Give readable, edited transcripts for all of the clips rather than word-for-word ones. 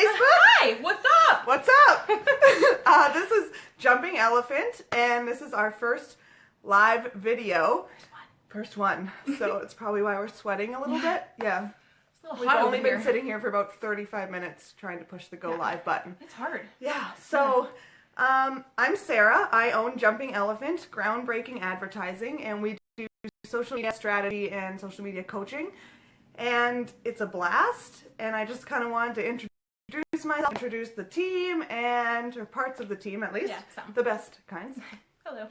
Facebook. Hi, what's up? What's up? This is Jumping Elephant, and this is our first live video. First one. So it's probably why we're sweating a little bit. Yeah. It's a little We've hot only over been here. sitting here for about 35 minutes trying to push the go live button. It's hard. Yeah. So I'm Sarah. I own Jumping Elephant, groundbreaking advertising, and we do social media strategy and social media coaching. And it's a blast, and I just kind of wanted to introduce myself, introduce the team, or parts of the team at least, Yeah, some. the best kinds. Hello.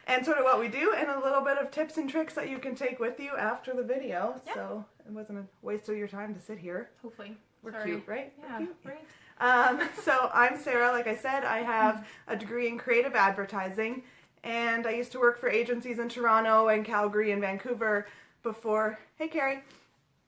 And sort of what we do, and a little bit of tips and tricks that you can take with you after the video. Yeah. So it wasn't a waste of your time to sit here. Hopefully. We're Sorry. cute, right? Yeah, We're cute. right. So I'm Sarah. Like I said, I have a degree in creative advertising, and I used to work for agencies in Toronto and Calgary and Vancouver before. Hey, Carrie.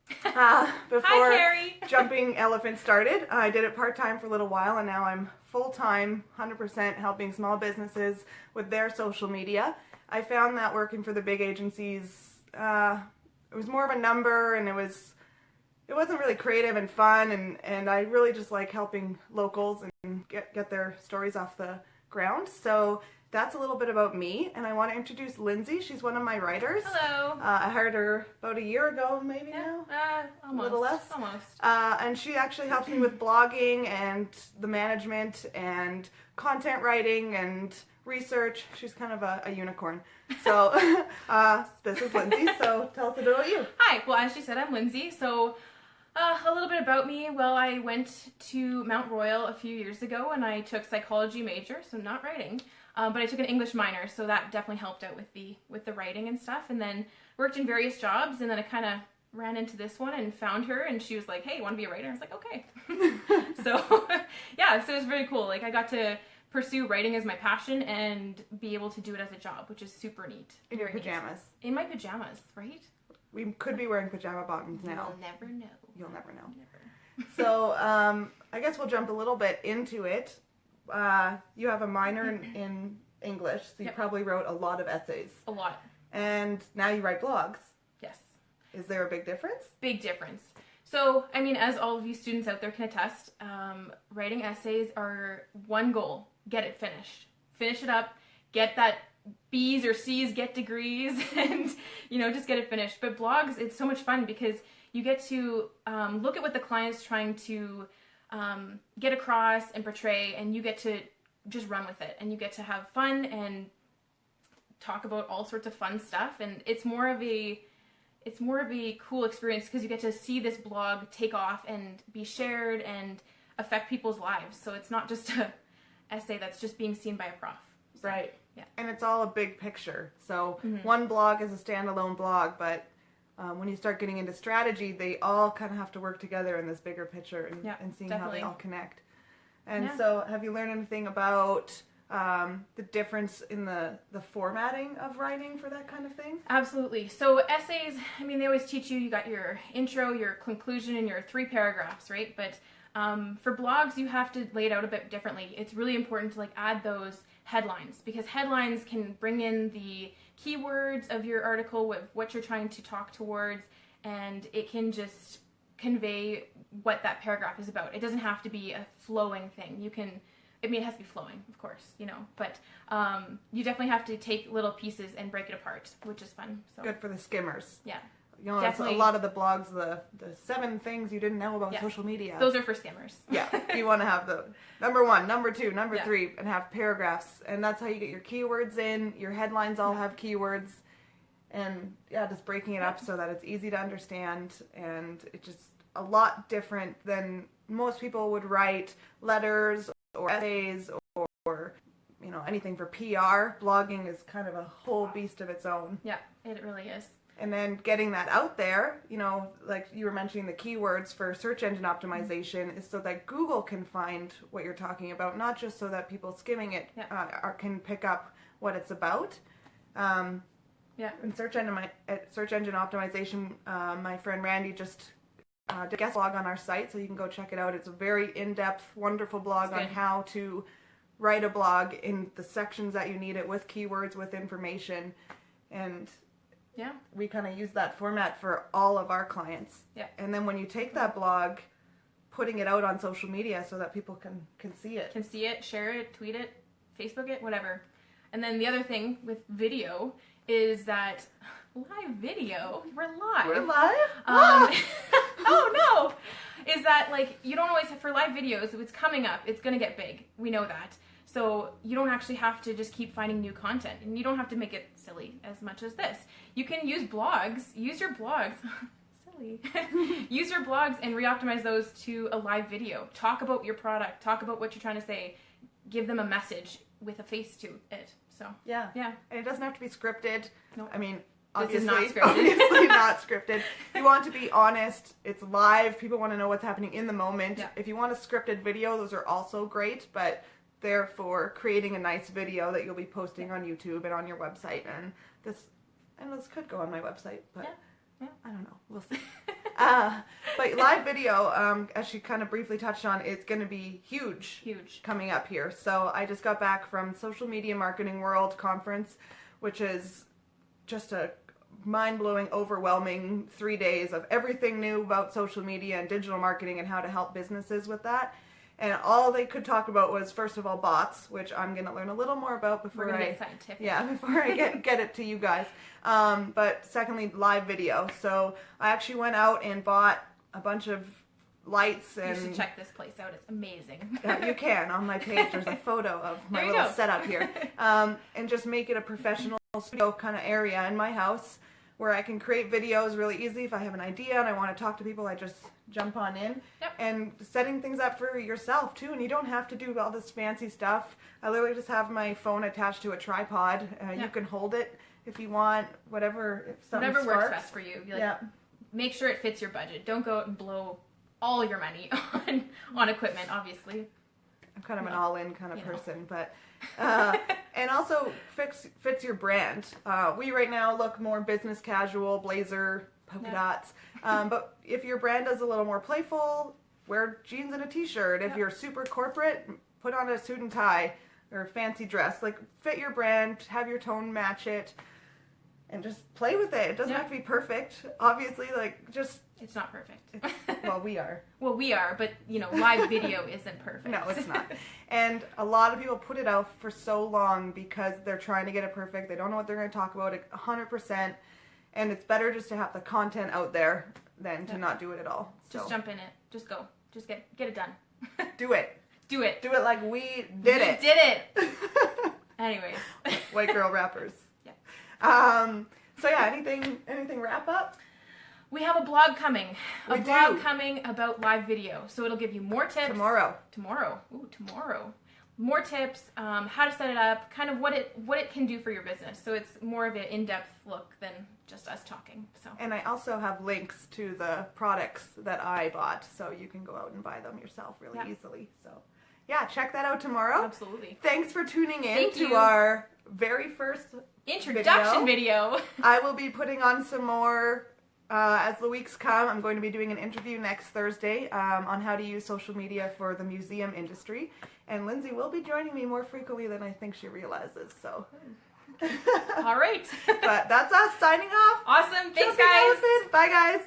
Before Hi, Carrie. Jumping Elephant started. I did it part-time for a little while, and now I'm full-time, 100% helping small businesses with their social media. I found that working for the big agencies, it was more of a number, and it wasn't really creative and fun, and I really just like helping locals and get their stories off the ground. So that's a little bit about me, and I want to introduce Lindsay. She's one of my writers. Hello. I hired her about a year ago, maybe now. Almost. A little less. Almost. And she actually helps me with blogging and the management and content writing and research. She's kind of a unicorn. So this is Lindsay, so tell us a bit about you. Hi. Well, as she said, I'm Lindsay. So a little bit about me. Well, I went to Mount Royal a few years ago, and I took psychology major, so not writing. But I took an English minor, so that definitely helped out with the writing and stuff. And then worked in various jobs, and then I kind of ran into this one and found her, and she was like, "Hey, you want to be a writer?" I was like, "Okay." So yeah, so it was very cool. Like, I got to pursue writing as my passion and be able to do it as a job, which is super neat. In your Very neat. pajamas. In my pajamas, right? We could be wearing pajama bottoms now. You'll never know. You'll never know. Never. So I guess we'll jump a little bit into it. You have a minor in English, so you Yep. probably wrote a lot of essays. A lot. And now you write blogs. Yes. Is there a big difference? Big difference. So, I mean, as all of you students out there can attest, writing essays are one goal: get it finished. Finish it up, get that B's or C's, get degrees, and, just get it finished. But blogs, it's so much fun because you get to look at what the client's trying to get across and portray, and you get to just run with it, and you get to have fun and talk about all sorts of fun stuff, and it's more of a cool experience because you get to see this blog take off and be shared and affect people's lives. So it's not just a essay that's just being seen by a prof. So, Right. Yeah. And it's all a big picture. So one blog is a standalone blog, but when you start getting into strategy, they all kind of have to work together in this bigger picture and seeing definitely. how they all connect. And Yeah. so have you learned anything about the difference in the formatting of writing for that kind of thing? Absolutely. So essays, I mean, they always teach you got your intro, your conclusion, and your 3 paragraphs, right? But for blogs, you have to lay it out a bit differently. It's really important to add those headlines, because headlines can bring in the keywords of your article with what you're trying to talk towards, and it can just convey what that paragraph is about. It doesn't have to be a flowing thing. It has to be flowing, of course, but you definitely have to take little pieces and break it apart, which is fun. So Good for the skimmers. yeah, That's a Definitely. lot of the blogs, the 7 things you didn't know about Yeah. social media. those are for skimmers. Yeah, you want to have the number 1, number 2, number Yeah. 3, and have paragraphs. And that's how you get your keywords in. Your headlines all have keywords. And yeah, just breaking it up so that it's easy to understand. And it's just a lot different than most people would write letters or essays or anything for PR. Blogging is kind of a whole beast of its own. Yeah, it really is. And then getting that out there, like you were mentioning, the keywords for search engine optimization is so that Google can find what you're talking about, not just so that people skimming it can pick up what it's about. Yeah. In search engine optimization, my friend Randy just did a guest blog on our site, so you can go check it out. It's a very in-depth, wonderful blog on how to write a blog in the sections that you need it, with keywords, with information, and Yeah. we kind of use that format for all of our clients. Yeah. And then when you take that blog putting it out on social media so that people can see it. Can see it, share it, tweet it, Facebook it, whatever. And then the other thing with video is that live video, we're live. We're live? Oh no! Is that like, you don't always, for live videos, if it's coming up, it's gonna get big. We know that. So you don't actually have to just keep finding new content, and you don't have to make it silly as much as this. You can use blogs, use your blogs. Use your blogs and re-optimize those to a live video. Talk about your product. Talk about what you're trying to say. Give them a message with a face to it. So yeah. And it doesn't have to be scripted. No. I mean, This is obviously, not scripted. obviously not scripted. You want to be honest. It's live. People want to know what's happening in the moment. Yeah. If you want a scripted video, those are also great, but they're for creating a nice video that you'll be posting on YouTube and on your website. And this could go on my website, but Yeah. I don't know. We'll see. But live video, as she kind of briefly touched on, it's going to be huge coming up here. So I just got back from Social Media Marketing World Conference, which is just a mind-blowing, overwhelming 3 days of everything new about social media and digital marketing and how to help businesses with that. And all they could talk about was, first of all, bots, which I'm going to learn a little more about before We're gonna get scientific. before I get it to you guys. But secondly, live video. So I actually went out and bought a bunch of lights. And You should check this place out. It's amazing. you can. On my page, there's a photo of my There you little go. setup here. And just make it a professional studio kind of area in my house where I can create videos really easy. If I have an idea and I want to talk to people, I just jump on in. Yep. And setting things up for yourself too. And you don't have to do all this fancy stuff. I literally just have my phone attached to a tripod. You can hold it if you want, whatever. If something Whatever works sparks. best for you. Make sure it fits your budget. Don't go out and blow all your money on equipment, obviously. I'm kind of an all-in kind of You know. person, but and also fits your brand. We right now look more business casual, blazer, polka dots. But if your brand is a little more playful, wear jeans and a t-shirt. If you're super corporate, put on a suit and tie or a fancy dress. Like, fit your brand, have your tone match it, and just play with it. It doesn't have to be perfect. Obviously, like, just... It's not perfect. Well, we are. Well, we are, but, live video isn't perfect. No, it's not. And a lot of people put it out for so long because they're trying to get it perfect. They don't know what they're going to talk about 100%. And it's better just to have the content out there than to not do it at all. Just jump in it. Just go. Just get it done. Do it. Do it. Do it like we did it. We did it. Anyways. White girl rappers. Yeah. So yeah, anything wrap up? We have a blog coming. We A blog do. coming about live video. So it'll give you more tips. Tomorrow. Ooh, tomorrow. More tips, how to set it up, kind of what it can do for your business. So it's more of an in-depth look than just us talking. So. And I also have links to the products that I bought, so you can go out and buy them yourself really easily. So yeah, check that out tomorrow. Absolutely. Thanks for tuning in Thank to you. our very first Introduction video. I will be putting on some more as the weeks come. I'm going to be doing an interview next Thursday on how to use social media for the museum industry. And Lindsay will be joining me more frequently than I think she realizes. So, All right. but that's us signing off. Awesome. Thanks, Jumping guys. Elephant. Bye, guys.